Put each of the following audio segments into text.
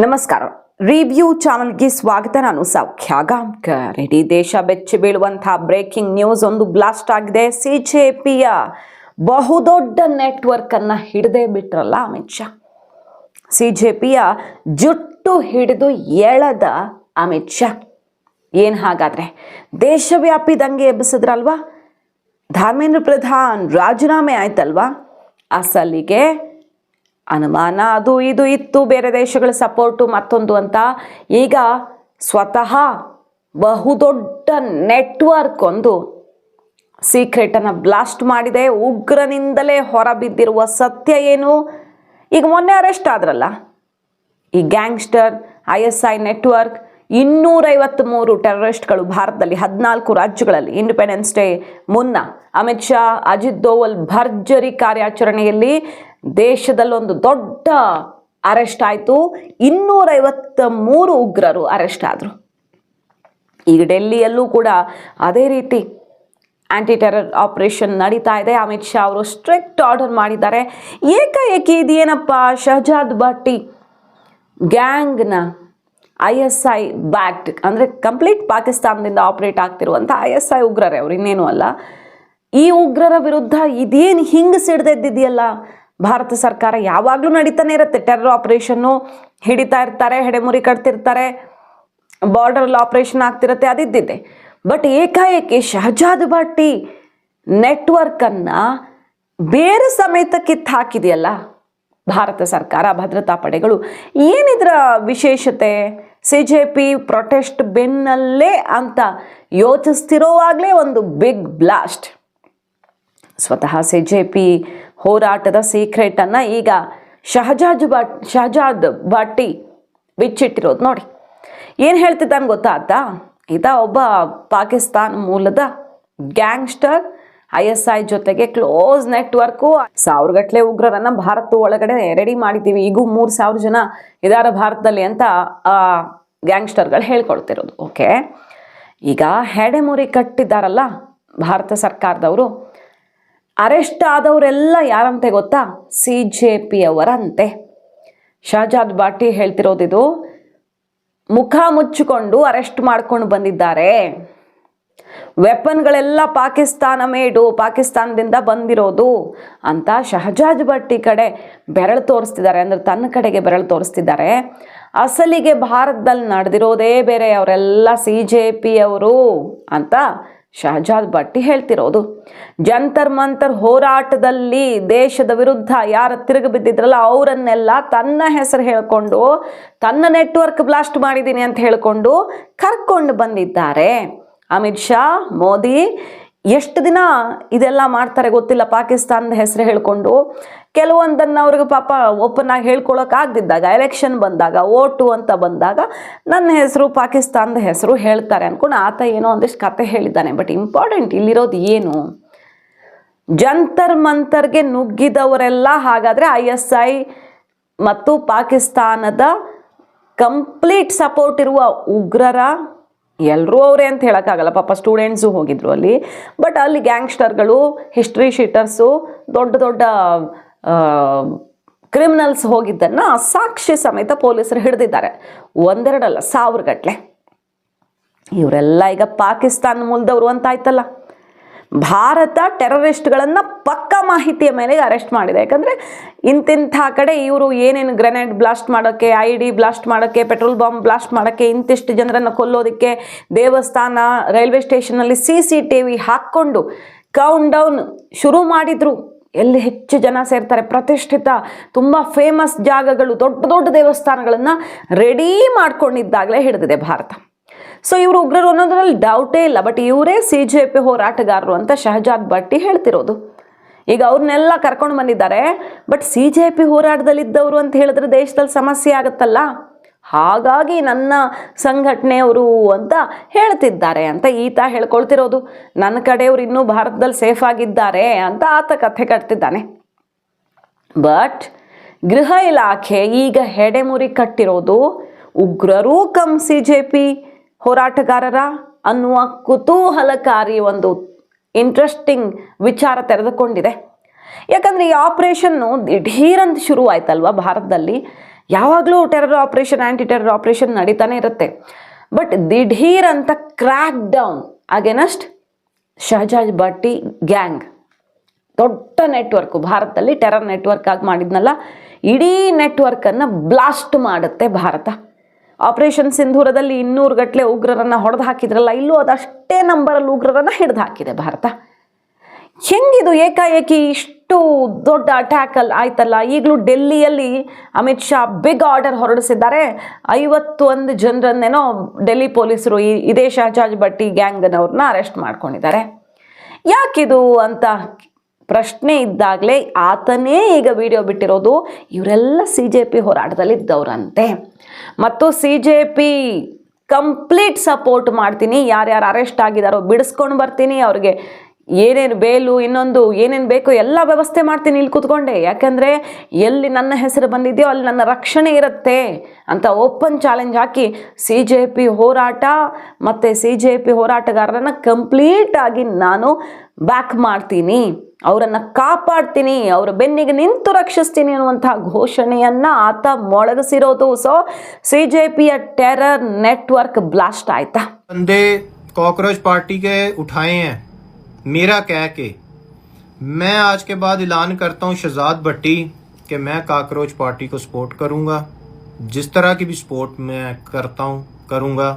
ನಮಸ್ಕಾರ. ರಿವ್ಯೂ ಚಾನಲ್ಗೆ ಸ್ವಾಗತ. ನಾನು ಸೌಖ್ಯ ಗಾಂವ್ಕರ್. ಇಡೀ ದೇಶ ಬೆಚ್ಚಿ ಬೀಳುವಂತಹ ಬ್ರೇಕಿಂಗ್ ನ್ಯೂಸ್ ಒಂದು ಬ್ಲಾಸ್ಟ್ ಆಗಿದೆ. ಸಿಜೆಪಿಯ ಬಹುದೊಡ್ಡ ನೆಟ್ವರ್ಕ್ ಅನ್ನ ಹಿಡಿದೇ ಬಿಟ್ರಲ್ಲ ಅಮಿತ್ ಶಾ. ಸಿಜೆಪಿಯ ಜುಟ್ಟು ಹಿಡಿದು ಎಳೆದ ಅಮಿತ್ ಶಾ ಏನ್ ಹಾಗಾದ್ರೆ ದೇಶವ್ಯಾಪಿ ದಂಗೆ ಎಬ್ಬಿಸಿದ್ರಲ್ವಾ? ಧರ್ಮೇಂದ್ರ ಪ್ರಧಾನ್ ರಾಜೀನಾಮೆ ಆಯ್ತಲ್ವಾ? ಅಸಲಿಗೆ ಅನುಮಾನ ಅದು ಇದು ಇತ್ತು, ಬೇರೆ ದೇಶಗಳ ಸಪೋರ್ಟು ಮತ್ತೊಂದು ಅಂತ. ಈಗ ಸ್ವತಃ ಬಹುದೊಡ್ಡ ನೆಟ್ವರ್ಕ್ ಒಂದು ಸೀಕ್ರೆಟನ್ನು ಬ್ಲಾಸ್ಟ್ ಮಾಡಿದೆ. ಉಗ್ರನಿಂದಲೇ ಹೊರಬಿದ್ದಿರುವ ಸತ್ಯ ಏನು? ಈಗ ಮೊನ್ನೆ ಅರೆಸ್ಟ್ ಆದ್ರಲ್ಲ ಈ ಗ್ಯಾಂಗ್ಸ್ಟರ್ ISI ನೆಟ್ವರ್ಕ್, 253 ಟೆರರಿಸ್ಟ್ಗಳು ಭಾರತದಲ್ಲಿ 14 ರಾಜ್ಯಗಳಲ್ಲಿ. ಇಂಡಿಪೆಂಡೆನ್ಸ್ ಡೇ ಮುನ್ನ ಅಮಿತ್ ಶಾ, ಅಜಿತ್ ದೋವಲ್ ಭರ್ಜರಿ ಕಾರ್ಯಾಚರಣೆಯಲ್ಲಿ ದೇಶದಲ್ಲೊಂದು ದೊಡ್ಡ ಅರೆಸ್ಟ್ ಆಯಿತು. 253 ಉಗ್ರರು ಅರೆಸ್ಟ್ ಆದರು. ಈಗ ಡೆಲ್ಲಿಯಲ್ಲೂ ಕೂಡ ಅದೇ ರೀತಿ ಆಂಟಿ ಟೆರರ್ ಆಪರೇಷನ್ ನಡೀತಾ ಇದೆ. ಅಮಿತ್ ಶಾ ಅವರು ಸ್ಟ್ರಿಕ್ಟ್ ಆರ್ಡರ್ ಮಾಡಿದ್ದಾರೆ. ಏಕಾಏಕಿ ಇದೇನಪ್ಪ, ಶಹಜಾದ್ ಭಟ್ಟಿ ಗ್ಯಾಂಗ್ನ ISI ಬ್ಯಾಕ್ಡ್ ಅಂದರೆ ಕಂಪ್ಲೀಟ್ ಪಾಕಿಸ್ತಾನದಿಂದ ಆಪರೇಟ್ ಆಗ್ತಿರುವಂಥ ISI ಉಗ್ರರೇ ಅವರು, ಇನ್ನೇನು ಅಲ್ಲ. ಈ ಉಗ್ರರ ವಿರುದ್ಧ ಇದೇನು ಹಿಂಗೆ ಸಿಡ್ದೆದ್ದಿದೆಯಲ್ಲ. ಭಾರತ ಸರ್ಕಾರ ಯಾವಾಗಲೂ ನಡೀತಾನೆ ಇರುತ್ತೆ ಟೆರರ್ ಆಪರೇಷನ್ನು, ಹಿಡಿತಾ ಇರ್ತಾರೆ, ಹೆಡೆಮುರಿ ಕಟ್ತಿರ್ತಾರೆ, ಬಾರ್ಡರಲ್ಲಿ ಆಪರೇಷನ್ ಆಗ್ತಿರುತ್ತೆ, ಅದಿದ್ದಿದೆ. ಬಟ್ ಏಕಾಏಕಿ ಶಹಜಾದ್ ಭಟ್ಟಿ ನೆಟ್ವರ್ಕನ್ನು ಬೇರೆ ಸಮೇತ ಕಿತ್ತು ಹಾಕಿದೆಯಲ್ಲ ಭಾರತ ಸರ್ಕಾರ, ಭದ್ರತಾ ಪಡೆಗಳು. ಏನಿದ್ರ ವಿಶೇಷತೆ? ಸಿಜೆಪಿ ಪ್ರೊಟೆಸ್ಟ್ ಬೆನ್ನಲ್ಲೇ ಅಂತ ಯೋಚಿಸ್ತಿರೋವಾಗಲೇ ಒಂದು ಬಿಗ್ ಬ್ಲಾಸ್ಟ್. ಸ್ವತಃ ಸಿಜೆಪಿ ಹೋರಾಟದ ಸೀಕ್ರೆಟನ್ನು ಈಗ ಶಹಜಾದ್ ಭಟ್ಟಿ ಬಿಚ್ಚಿಟ್ಟಿರೋದು ನೋಡಿ. ಏನು ಹೇಳ್ತಿದ್ದಾನೆ ಗೊತ್ತಾಯ್ತಾ? ಈತ ಒಬ್ಬ ಪಾಕಿಸ್ತಾನ ಮೂಲದ ಗ್ಯಾಂಗ್ಸ್ಟರ್, ISI ಜೊತೆಗೆ ಕ್ಲೋಸ್ ನೆಟ್ವರ್ಕು. 1000 ಗಟ್ಟಲೆ ಉಗ್ರರನ್ನು ಭಾರತ ಒಳಗಡೆ ರೆಡಿ ಮಾಡಿದ್ದೀವಿ, ಈಗೂ 3000 ಜನ ಇದಾರ ಭಾರತದಲ್ಲಿ ಅಂತ ಗ್ಯಾಂಗ್ಸ್ಟರ್ಗಳು ಹೇಳ್ಕೊಳ್ತಿರೋದು. ಓಕೆ, ಈಗ ಹೆಡೆಮುರಿ ಕಟ್ಟಿದ್ದಾರಲ್ಲ ಭಾರತ ಸರ್ಕಾರದವರು, ಅರೆಸ್ಟ್ ಆದವರೆಲ್ಲ ಯಾರಂತೆ ಗೊತ್ತಾ? CJP ಅವರಂತೆ. ಶಹಜಾದ್ ಭಟ್ಟಿ ಹೇಳ್ತಿರೋದಿದು, ಮುಖ ಮುಚ್ಚಿಕೊಂಡು ಅರೆಸ್ಟ್ ಮಾಡ್ಕೊಂಡು ಬಂದಿದ್ದಾರೆ. ವೆಪನ್ಗಳೆಲ್ಲ ಪಾಕಿಸ್ತಾನ ಮೇಡು, ಪಾಕಿಸ್ತಾನದಿಂದ ಬಂದಿರೋದು ಅಂತ ಶಹಜಾದ್ ಭಟ್ಟಿ ಕಡೆ ಬೆರಳು ತೋರಿಸ್ತಿದ್ದಾರೆ. ಅಂದರೆ ತನ್ನ ಕಡೆಗೆ ಬೆರಳು ತೋರಿಸ್ತಿದ್ದಾರೆ. ಅಸಲಿಗೆ ಭಾರತದಲ್ಲಿ ನಡೆದಿರೋದೇ ಬೇರೆ, ಅವರೆಲ್ಲ CJP ಅವರು ಅಂತ ಶಹಜಾದ್ ಭಟ್ಟಿ ಹೇಳ್ತಿರೋದು. ಜಂತರ್ ಮಂತರ್ ಹೋರಾಟದಲ್ಲಿ ದೇಶದ ವಿರುದ್ಧ ಯಾರು ತಿರುಗಿ ಬಿದ್ದಿದ್ರಲ್ಲ ಅವರನ್ನೆಲ್ಲ ತನ್ನ ಹೆಸರು ಹೇಳ್ಕೊಂಡು, ತನ್ನ ನೆಟ್ವರ್ಕ್ ಬ್ಲಾಸ್ಟ್ ಮಾಡಿದ್ದೀನಿ ಅಂತ ಹೇಳ್ಕೊಂಡು ಕರ್ಕೊಂಡು ಬಂದಿದ್ದಾರೆ. ಅಮಿತ್ ಶಾ, ಮೋದಿ ಎಷ್ಟು ದಿನ ಇದೆಲ್ಲ ಮಾಡ್ತಾರೆ ಗೊತ್ತಿಲ್ಲ. ಪಾಕಿಸ್ತಾನದ ಹೆಸರು ಹೇಳ್ಕೊಂಡು ಕೆಲವೊಂದನ್ನು ಅವ್ರಿಗೆ ಪಾಪ ಓಪನ್ ಆಗಿ ಹೇಳ್ಕೊಳಕ್ಕಾಗ್ದಿದ್ದಾಗ, ಎಲೆಕ್ಷನ್ ಬಂದಾಗ, ಓಟು ಅಂತ ಬಂದಾಗ ನನ್ನ ಹೆಸರು, ಪಾಕಿಸ್ತಾನದ ಹೆಸರು ಹೇಳ್ತಾರೆ ಅಂದ್ಕೊಂಡು ಆತ ಏನೋ ಒಂದಿಷ್ಟು ಕತೆ ಹೇಳಿದ್ದಾನೆ. ಬಟ್ ಇಂಪಾರ್ಟೆಂಟ್ ಇಲ್ಲಿರೋದು ಏನು? ಜಂತರ್ ಮಂತರ್ಗೆ ನುಗ್ಗಿದವರೆಲ್ಲ ಹಾಗಾದರೆ ISI ಮತ್ತು ಪಾಕಿಸ್ತಾನದ ಕಂಪ್ಲೀಟ್ ಸಪೋರ್ಟ್ ಇರುವ ಉಗ್ರರ? ಎಲ್ಲರೂ ಅವರೇ ಅಂತ ಹೇಳೋಕ್ಕಾಗಲ್ಲ, ಪಾಪ ಸ್ಟೂಡೆಂಟ್ಸು ಹೋಗಿದ್ರು ಅಲ್ಲಿ. ಬಟ್ ಅಲ್ಲಿ ಗ್ಯಾಂಗ್ಸ್ಟರ್ಗಳು, ಹಿಸ್ಟ್ರಿ ಶೀಟರ್ಸು, ದೊಡ್ಡ ದೊಡ್ಡ ಕ್ರಿಮಿನಲ್ಸ್ ಹೋಗಿದ್ದನ್ನು ಸಾಕ್ಷಿ ಸಮೇತ ಪೊಲೀಸರು ಹಿಡಿದಿದ್ದಾರೆ. ಒಂದೆರಡಲ್ಲ, 1000 ಗಟ್ಟಲೆ. ಇವರೆಲ್ಲ ಈಗ ಪಾಕಿಸ್ತಾನ ಮೂಲದವರು ಅಂತ ಆಯ್ತಲ್ಲ. ಭಾರತ ಟೆರರಿಸ್ಟ್ಗಳನ್ನು ಪಕ್ಕಾ ಮಾಹಿತಿಯ ಮೇಲೆ ಅರೆಸ್ಟ್ ಮಾಡಿದೆ. ಯಾಕಂದರೆ ಇಂತಿಂಥ ಕಡೆ ಇವರು ಏನೇನು ಗ್ರೆನೇಡ್ ಬ್ಲಾಸ್ಟ್ ಮಾಡೋಕ್ಕೆ, ID ಬ್ಲಾಸ್ಟ್ ಮಾಡೋಕ್ಕೆ, ಪೆಟ್ರೋಲ್ ಬಾಂಬ್ ಬ್ಲಾಸ್ಟ್ ಮಾಡೋಕ್ಕೆ, ಇಂತಿಷ್ಟು ಜನರನ್ನು ಕೊಲ್ಲೋದಕ್ಕೆ, ದೇವಸ್ಥಾನ, ರೈಲ್ವೆ ಸ್ಟೇಷನಲ್ಲಿ CCTV ಹಾಕ್ಕೊಂಡು ಕೌಂಟ್ ಡೌನ್ ಶುರು ಮಾಡಿದರು. ಎಲ್ಲಿ ಹೆಚ್ಚು ಜನ ಸೇರ್ತಾರೆ, ಪ್ರತಿಷ್ಠಿತ ತುಂಬ ಫೇಮಸ್ ಜಾಗಗಳು, ದೊಡ್ಡ ದೊಡ್ಡ ದೇವಸ್ಥಾನಗಳನ್ನು ರೆಡಿ ಮಾಡ್ಕೊಂಡಿದ್ದಾಗಲೇ ಹಿಡಿದಿದೆ ಭಾರತ. ಸೊ ಇವರು ಉಗ್ರರು ಅನ್ನೋದ್ರಲ್ಲಿ ಡೌಟೇ ಇಲ್ಲ. ಬಟ್ ಇವರೇ CJP ಹೋರಾಟಗಾರರು ಅಂತ ಶಹಜಾದ್ ಭಟ್ಟಿ ಹೇಳ್ತಿರೋದು. ಈಗ ಅವ್ರನ್ನೆಲ್ಲ ಕರ್ಕೊಂಡು ಬಂದಿದ್ದಾರೆ. ಬಟ್ CJP ಹೋರಾಟದಲ್ಲಿದ್ದವರು ಅಂತ ಹೇಳಿದ್ರೆ ದೇಶದಲ್ಲಿ ಸಮಸ್ಯೆ ಆಗುತ್ತಲ್ಲ, ಹಾಗಾಗಿ ನನ್ನ ಸಂಘಟನೆಯವರು ಅಂತ ಹೇಳ್ತಿದ್ದಾರೆ ಅಂತ ಈತ ಹೇಳ್ಕೊಳ್ತಿರೋದು. ನನ್ನ ಕಡೆಯವರು ಇನ್ನೂ ಭಾರತದಲ್ಲಿ ಸೇಫ್ ಆಗಿದ್ದಾರೆ ಅಂತ ಆತ ಕಥೆ ಕಟ್ತಿದ್ದಾನೆ. ಬಟ್ ಗೃಹ ಇಲಾಖೆ ಈಗ ಹೆಡೆಮುರಿ ಕಟ್ಟಿರೋದು ಉಗ್ರರೂ ಕಮ್ CJP ಹೋರಾಟಗಾರರ ಅನ್ನುವ ಕುತೂಹಲಕಾರಿ ಒಂದು ಇಂಟ್ರೆಸ್ಟಿಂಗ್ ವಿಚಾರ ತೆರೆದುಕೊಂಡಿದೆ. ಯಾಕಂದರೆ ಈ ಆಪರೇಷನ್ನು ದಿಢೀರಂತ ಶುರುವಾಯ್ತಲ್ವ ಭಾರತದಲ್ಲಿ. ಯಾವಾಗಲೂ ಟೆರರ್ ಆಪರೇಷನ್, ಆ್ಯಂಟಿ ಟೆರರ್ ಆಪರೇಷನ್ ನಡೀತಾನೆ ಇರುತ್ತೆ. ಬಟ್ ದಿಢೀರ್ ಅಂತ ಕ್ರ್ಯಾಕ್ ಡೌನ್ ಅಗೇನಸ್ಟ್ ಶಹಜಾದ್ ಭಟ್ಟಿ ಗ್ಯಾಂಗ್, ದೊಡ್ಡ ನೆಟ್ವರ್ಕು ಭಾರತದಲ್ಲಿ ಟೆರರ್ ನೆಟ್ವರ್ಕ್ ಆಗಿ ಮಾಡಿದ್ನಲ್ಲ, ಇಡೀ ನೆಟ್ವರ್ಕನ್ನು ಬ್ಲಾಸ್ಟ್ ಮಾಡುತ್ತೆ ಭಾರತ. ಆಪರೇಷನ್ ಸಿಂಧೂರದಲ್ಲಿ 200 ಗಟ್ಟಲೆ ಉಗ್ರರನ್ನು ಹೊಡೆದು ಹಾಕಿದ್ರಲ್ಲ, ಇಲ್ಲೂ ಅದಷ್ಟೇ ನಂಬರಲ್ಲಿ ಉಗ್ರರನ್ನು ಹಿಡಿದು ಹಾಕಿದೆ ಭಾರತ. ಹೆಂಗಿದು ಏಕಾಏಕಿ ಇಷ್ಟು ದೊಡ್ಡ ಅಟ್ಯಾಕಲ್ಲಿ ಆಯ್ತಲ್ಲ. ಈಗಲೂ ಡೆಲ್ಲಿಯಲ್ಲಿ ಅಮಿತ್ ಶಾ ಬಿಗ್ ಆರ್ಡರ್ ಹೊರಡಿಸಿದ್ದಾರೆ. 51 ಜನರನ್ನೇನೋ ಡೆಲ್ಲಿ ಪೊಲೀಸರು ಇದೇ ಶಹಜಾದ್ ಭಟ್ಟಿ ಗ್ಯಾಂಗ್ನವ್ರನ್ನ ಅರೆಸ್ಟ್ ಮಾಡ್ಕೊಂಡಿದ್ದಾರೆ. ಯಾಕಿದು ಅಂತ ಪ್ರಶ್ನೆ ಇದ್ದಾಗಲೇ ಆತನೇ ಈಗ ವಿಡಿಯೋ ಬಿಟ್ಟಿರೋದು. ಇವರೆಲ್ಲ CJP ಹೋರಾಟದಲ್ಲಿದ್ದವರಂತೆ ಮತ್ತು CJP ಕಂಪ್ಲೀಟ್ ಸಪೋರ್ಟ್ ಮಾಡ್ತೀನಿ, ಯಾರ್ಯಾರು ಅರೆಸ್ಟ್ ಆಗಿದ್ದಾರೋ ಬಿಡಿಸ್ಕೊಂಡು ಬರ್ತೀನಿ, ಅವ್ರಿಗೆ ಏನೇನು ಬೇಲು ಇನ್ನೊಂದು ಏನೇನು ಬೇಕೋ ಎಲ್ಲ ವ್ಯವಸ್ಥೆ ಮಾಡ್ತೀನಿ ಇಲ್ಲಿ ಕೂತ್ಕೊಂಡೆ, ಯಾಕಂದರೆ ಎಲ್ಲಿ ನನ್ನ ಹೆಸರು ಬಂದಿದೆಯೋ ಅಲ್ಲಿ ನನ್ನ ರಕ್ಷಣೆ ಇರುತ್ತೆ ಅಂತ ಓಪನ್ ಚಾಲೆಂಜ್ ಹಾಕಿ CJP ಹೋರಾಟ ಮತ್ತು CJP ಹೋರಾಟಗಾರರನ್ನು ಕಂಪ್ಲೀಟಾಗಿ ನಾನು ಬ್ಯಾಕ್ ಮಾಡ್ತೀನಿ, ಅವರನ್ನು ಕಾಪಾಡ್ತೀನಿ, ಅವರ ಬೆನ್ನಿಗೆ ನಿಂತು ರಕ್ಷಿಸ್ತೀನಿ ಅನ್ನುವಂಥ ಘೋಷಣೆಯನ್ನು ಆತ ಮೊಳಗಿಸಿರೋದು. ಸೊ CJPಯ ಟೆರರ್ ನೆಟ್ವರ್ಕ್ ಬ್ಲಾಸ್ಟ್ ಆಯ್ತಾ. बंदे कॉकरोच पार्टी के उठाए हैं, मेरा कह के मैं आज के बाद ऐलान करता हूं शहजाद भट्टी कि मैं कॉकरोच पार्टी को सपोर्ट करूंगा, जिस तरह की भी सपोर्ट मैं करता हूं करूंगा।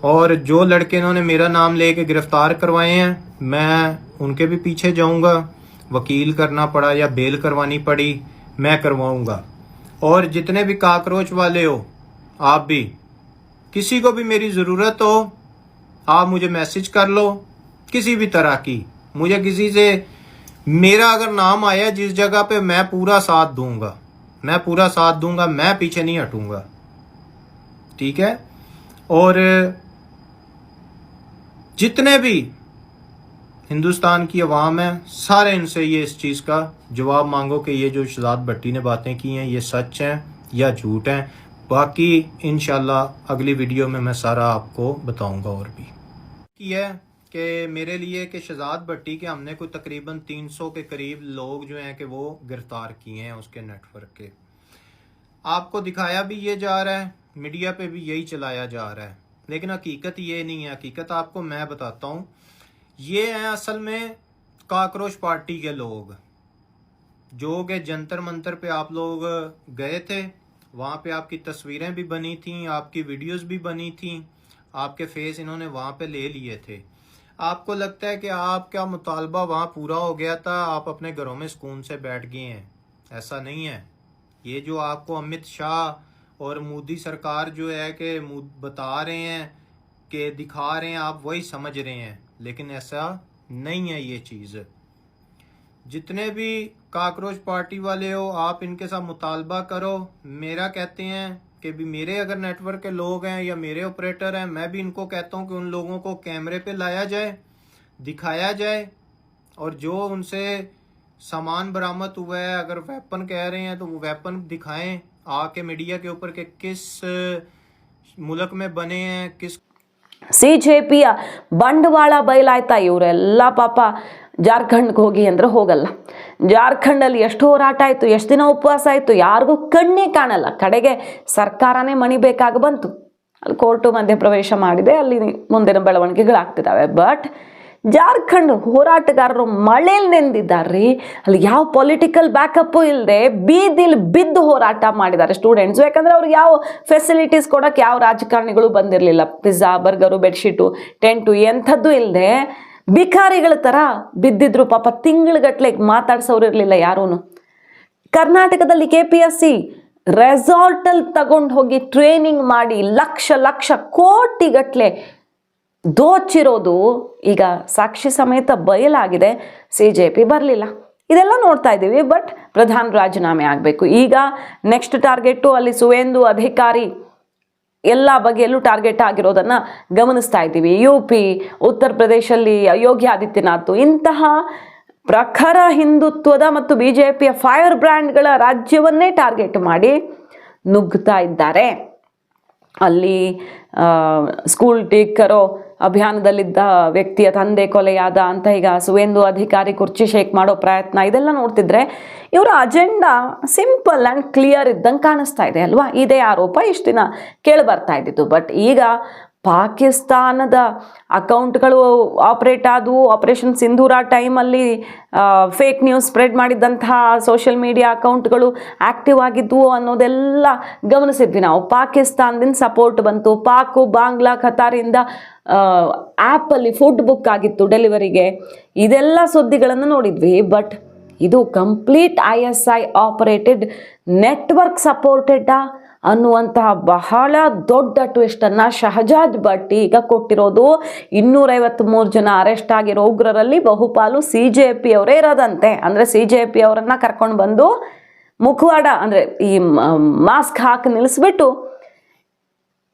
और जो लड़के इन्होंने मेरा नाम लेके गिरफ्तार करवाए हैं, मैं उनके भी पीछे जाऊंगा, वकील करना पड़ा या बेल करवानी पड़ी मैं करवाऊंगा। और जितने भी कॉकरोच वाले हो, आप भी किसी को भी मेरी ज़रूरत हो, आप मुझे मैसेज कर लो, किसी भी तरह की, मुझे किसी से मेरा अगर नाम आया जिस जगह पे मैं पूरा साथ दूंगा, मैं पूरा साथ दूंगा, मैं पीछे नहीं हटूंगा, ठीक है। और जितने भी हिंदुस्तान की अवाम है, सारे इनसे ये इस चीज़ का जवाब मांगो कि ये जो शहजाद भट्टी ने बातें की हैं ये सच हैं या झूठ हैं। बाकी इंशाल्लाह अगली वीडियो में मैं सारा आपको बताऊंगा। और भी है कि मेरे लिए कि शहजाद भट्टी के हमने कोई तकरीबन 300 के करीब लोग जो हैं कि वो गिरफ्तार किए हैं उसके नेटवर्क के। आपको दिखाया भी ये जा रहा है, मीडिया पे भी यही चलाया जा रहा है, लेकिन हकीकत ये नहीं है। हकीकत आपको मैं बताता हूँ, ये हैं असल में कॉकरोच पार्टी के लोग, जो कि जंतर मंतर पे आप लोग गए थे, वहाँ पे आपकी तस्वीरें भी बनी थी, आपकी वीडियोस भी बनी थी, आपके फेस इन्होंने वहाँ पे ले लिए थे। आपको लगता है कि आपका मुतालबा वहाँ पूरा हो गया था, आप अपने घरों में सुकून से बैठ गए हैं। ऐसा नहीं है। ये जो आपको अमित शाह और मोदी सरकार जो है कि बता रहे हैं कि दिखा रहे हैं, आप वही समझ रहे हैं, लेकिन ऐसा नहीं है ये चीज़। जितने भी कॉकरोच पार्टी वाले हो, आप इनके साथ मुतालबा करो। मेरा कहते हैं कि भी मेरे अगर नेटवर्क के लोग हैं या मेरे ऑपरेटर हैं, मैं भी इनको कहता हूं कि उन लोगों को कैमरे पे लाया जाए, दिखाया जाए, और जो उनसे सामान बरामद हुआ है, अगर वेपन कह रहे हैं तो वो वेपन दिखाएं आके मीडिया के ऊपर कि किस मुल्क में बने हैं, किस CJPಯ ಬಂಡವಾಳ ಬಯಲಾಯ್ತಾ. ಇವರೆಲ್ಲ ಪಾಪ ಜಾರ್ಖಂಡ್ಗೆ ಹೋಗಿ ಅಂದ್ರೆ ಹೋಗಲ್ಲ. ಜಾರ್ಖಂಡಲ್ಲಿ ಎಷ್ಟು ಹೋರಾಟ ಆಯಿತು, ಎಷ್ಟು ದಿನ ಉಪವಾಸ ಆಯಿತು, ಯಾರಿಗೂ ಕಣ್ಣೇ ಕಾಣಲ್ಲ. ಕಡೆಗೆ ಸರ್ಕಾರನೇ ಮಣಿಬೇಕಾಗಿ ಬಂತು. ಅಲ್ಲಿ ಕೋರ್ಟು ಮಧ್ಯಪ್ರವೇಶ ಮಾಡಿದೆ, ಅಲ್ಲಿ ಮುಂದಿನ ಬೆಳವಣಿಗೆಗಳಾಗ್ತಿದ್ದಾವೆ. ಬಟ್ ಜಾರ್ಖಂಡ್ ಹೋರಾಟಗಾರರು ಮಳೇಲಿ ನೆಂದಿದ್ದಾರೆ. ಅಲ್ಲಿ ಯಾವ ಪೊಲಿಟಿಕಲ್ ಬ್ಯಾಕಪ್ಪು ಇಲ್ಲದೆ ಬೀದಿಲಿ ಬಿದ್ದು ಹೋರಾಟ ಮಾಡಿದ್ದಾರೆ ಸ್ಟೂಡೆಂಟ್ಸು. ಯಾಕಂದರೆ ಅವ್ರಿಗೆ ಯಾವ ಫೆಸಿಲಿಟೀಸ್ ಕೊಡೋಕ್ಕೆ ಯಾವ ರಾಜಕಾರಣಿಗಳು ಬಂದಿರಲಿಲ್ಲ. ಪಿಜ್ಜಾ, ಬರ್ಗರು, ಬೆಡ್ಶೀಟು, ಟೆಂಟು ಎಂಥದ್ದು ಇಲ್ಲದೆ ಭಿಕಾರಿಗಳ ಥರ ಬಿದ್ದಿದ್ರು ಪಾಪ. ತಿಂಗಳುಗಟ್ಟಲೆ ಮಾತಾಡ್ಸೋರು ಇರಲಿಲ್ಲ ಯಾರೂ. ಕರ್ನಾಟಕದಲ್ಲಿ KPSC ರೆಸಾರ್ಟಲ್ಲಿ ತಗೊಂಡು ಹೋಗಿ ಟ್ರೈನಿಂಗ್ ಮಾಡಿ ಲಕ್ಷ ಲಕ್ಷ ಕೋಟಿಗಟ್ಟಲೆ ದೋಚಿರೋದು ಈಗ ಸಾಕ್ಷಿ ಸಮೇತ ಬಯಲಾಗಿದೆ. CJP ಬರಲಿಲ್ಲ. ಇದೆಲ್ಲ ನೋಡ್ತಾ ಇದ್ದೀವಿ. ಬಟ್ ಪ್ರಧಾನ ರಾಜೀನಾಮೆ ಆಗಬೇಕು. ಈಗ ನೆಕ್ಸ್ಟ್ ಟಾರ್ಗೆಟು ಅಲ್ಲಿ ಸುವೇಂದು ಅಧಿಕಾರಿ ಎಲ್ಲ ಬಗೆಯಲ್ಲೂ ಟಾರ್ಗೆಟ್ ಆಗಿರೋದನ್ನು ಗಮನಿಸ್ತಾ ಇದ್ದೀವಿ. UP, ಉತ್ತರ ಪ್ರದೇಶಲ್ಲಿ ಯೋಗಿ ಆದಿತ್ಯನಾಥ್ ಇಂತಹ ಪ್ರಖರ ಹಿಂದುತ್ವದ ಮತ್ತು BJPಯ ಫೈರ್ ಬ್ರ್ಯಾಂಡ್ಗಳ ರಾಜ್ಯವನ್ನೇ ಟಾರ್ಗೆಟ್ ಮಾಡಿ ನುಗ್ಗುತ್ತಾ ಇದ್ದಾರೆ. ಅಲ್ಲಿ ಸ್ಕೂಲ್ ಟೀಚರೋ ಅಭಿಯಾನದಲ್ಲಿದ್ದ ವ್ಯಕ್ತಿಯ ತಂದೆ ಕೊಲೆಯಾದ ಅಂತ ಈಗ ಸುವೇಂದು ಅಧಿಕಾರಿ ಕುರ್ಚಿ ಶೇಕ್ ಮಾಡೋ ಪ್ರಯತ್ನ ಇದೆಲ್ಲ ನೋಡ್ತಿದ್ರೆ ಇವರ ಅಜೆಂಡಾ ಸಿಂಪಲ್ ಆ್ಯಂಡ್ ಕ್ಲಿಯರ್ ಇದ್ದಂಗೆ ಕಾಣಿಸ್ತಾ ಇದೆ ಅಲ್ವಾ. ಇದೇ ಆರೋಪ ಇಷ್ಟು ದಿನ ಕೇಳಿ ಬರ್ತಾ ಇದ್ದಿತ್ತು. ಬಟ್ ಈಗ ಪಾಕಿಸ್ತಾನದ ಅಕೌಂಟ್ಗಳು ಆಪ್ರೇಟ್ ಆದವು. ಆಪರೇಷನ್ ಸಿಂಧೂರ ಟೈಮಲ್ಲಿ ಫೇಕ್ ನ್ಯೂಸ್ ಸ್ಪ್ರೆಡ್ ಮಾಡಿದ್ದಂತಹ ಸೋಷಿಯಲ್ ಮೀಡಿಯಾ ಅಕೌಂಟ್ಗಳು ಆ್ಯಕ್ಟಿವ್ ಆಗಿದ್ವು ಅನ್ನೋದೆಲ್ಲ ಗಮನಿಸಿದ್ವಿ ನಾವು. ಪಾಕಿಸ್ತಾನದಿಂದ ಸಪೋರ್ಟ್ ಬಂತು. ಪಾಕು, ಬಾಂಗ್ಲಾ, ಖತಾರಿಂದ ಆ್ಯಪಲ್ಲಿ ಫುಡ್ ಬುಕ್ ಆಗಿತ್ತು ಡೆಲಿವರಿಗೆ. ಇದೆಲ್ಲ ಸುದ್ದಿಗಳನ್ನು ನೋಡಿದ್ವಿ. ಬಟ್ ಇದು ಕಂಪ್ಲೀಟ್ ISI ಆಪರೇಟೆಡ್ ನೆಟ್ವರ್ಕ್ ಸಪೋರ್ಟೆಡ್ಡಾ ಅನ್ನುವಂತಹ ಬಹಳ ದೊಡ್ಡ ಟ್ವಿಸ್ಟನ್ನು ಶಹಜಾದ್ ಭಟ್ ಈಗ ಕೊಟ್ಟಿರೋದು. 253 ಜನ ಅರೆಸ್ಟ್ ಆಗಿರೋ ಉಗ್ರರಲ್ಲಿ ಬಹುಪಾಲು CJP ಅವರೇ ಇರೋದಂತೆ. ಅಂದರೆ CJP ಅವರನ್ನು ಕರ್ಕೊಂಡು ಬಂದು ಮುಖವಾಡ ಅಂದರೆ ಈ ಮಾಸ್ಕ್ ಹಾಕಿ ನಿಲ್ಲಿಸ್ಬಿಟ್ಟು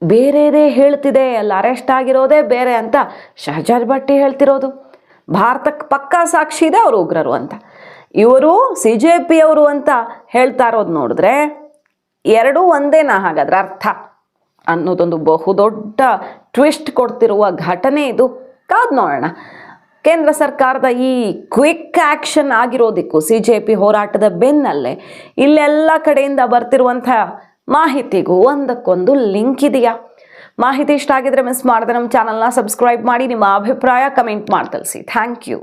ಬೇರೆದೇ ಹೇಳ್ತಿದೆ, ಅಲ್ಲಿ ಅರೆಸ್ಟ್ ಆಗಿರೋದೇ ಬೇರೆ ಅಂತ ಶಹಜಾದ್ ಭಟ್ ಹೇಳ್ತಿರೋದು. ಭಾರತಕ್ಕೆ ಪಕ್ಕಾ ಸಾಕ್ಷಿ ಇದೆ ಅವರು ಉಗ್ರರು ಅಂತ. ಇವರು CJP ಅವರು ಅಂತ ಹೇಳ್ತಾ ಇರೋದು ನೋಡಿದ್ರೆ ಎರಡೂ ಒಂದೇನಾ ಹಾಗಾದ್ರೆ ಅರ್ಥ ಅನ್ನೋದೊಂದು ಬಹುದೊಡ್ಡ ಟ್ವಿಸ್ಟ್ ಕೊಡ್ತಿರುವ ಘಟನೆ ಇದು. ಕಾದು ನೋಡೋಣ. ಕೇಂದ್ರ ಸರ್ಕಾರದ ಈ ಕ್ವಿಕ್ ಆ್ಯಕ್ಷನ್ ಆಗಿರೋದಕ್ಕೂ CJP ಹೋರಾಟದ ಬೆನ್ನಲ್ಲೇ ಇಲ್ಲೆಲ್ಲ ಕಡೆಯಿಂದ ಬರ್ತಿರುವಂಥ ಮಾಹಿತಿಗೂ ಒಂದಕ್ಕೊಂದು ಲಿಂಕ್ ಇದೆಯಾ? ಮಾಹಿತಿ ಇಷ್ಟ ಆಗಿದ್ರೆ ಮಿಸ್ ಮಾಡದೆ ನಮ್ಮ ಚಾನಲ್ನ ಸಬ್ಸ್ಕ್ರೈಬ್ ಮಾಡಿ. ನಿಮ್ಮ ಅಭಿಪ್ರಾಯ ಕಮೆಂಟ್ ಮಾಡಿ ತಿಳಿಸಿ. Thank you.